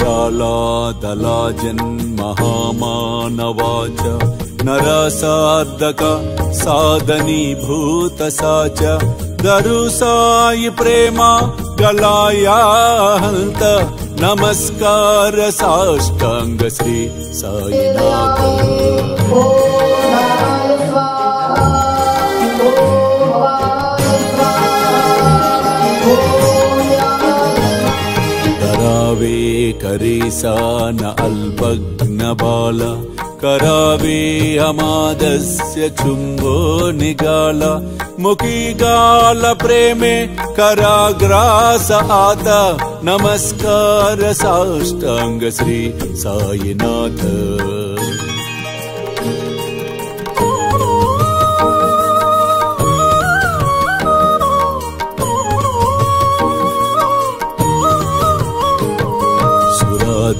करालादलाजन्महामानवाच नरसार्धक साधनीभूत साच दरुसाई प्रेम गलाया हंत नमस्कार साष्टांग श्री साईनाथ करावे करीसा न अल्पग्न बाल करावे अमादस्य चुंबो निगाल मुखी गाल प्रेमे कराग्रास आत नमस्कार साष्टांग श्री साईनाथ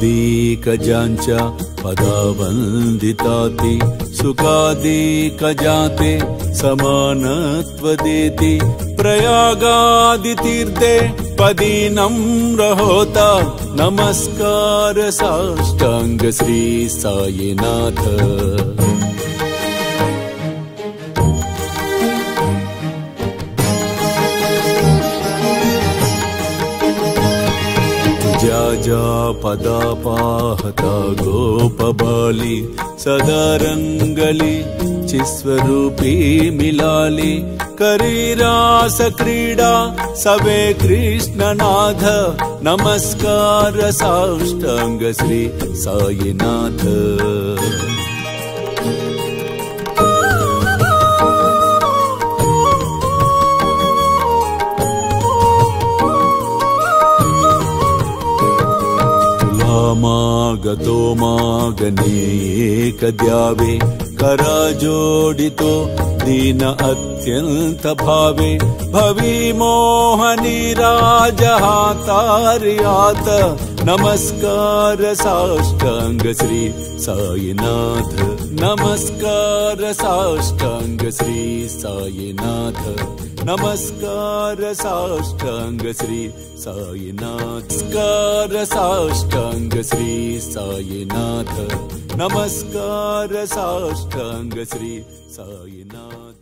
सुरादिकजांचा पदावंदिताति सुखादिकजाते समानत्वदेति प्रयागादितीर्थे पदीनम्र होता नमस्कार साष्टांग श्री साईनाथ जा पदापाहता गोपबाली सदारंगली चिस्वरूपी मिलाली करीरास क्रीडा सवे कृष्णनाथ नमस्कार साष्टांग श्री साईनाथ मागतो मागने एकद्यावे कराजोडितो दीन अत्यंत भावे भवी मोहनी राजहातार्यात नमस्कार साष्टांग श्री साईनाथ नमस्कार साष्टांग श्री साईनाथ नमस्कार साष्टांग श्री साईनाथ नमस्कार साष्टांग श्री साईनाथ नमस्कार साष्टांग श्री साईनाथ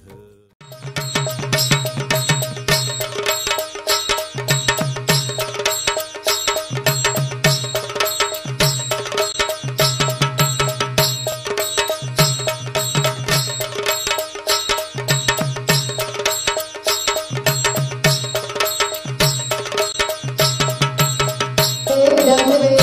जगदे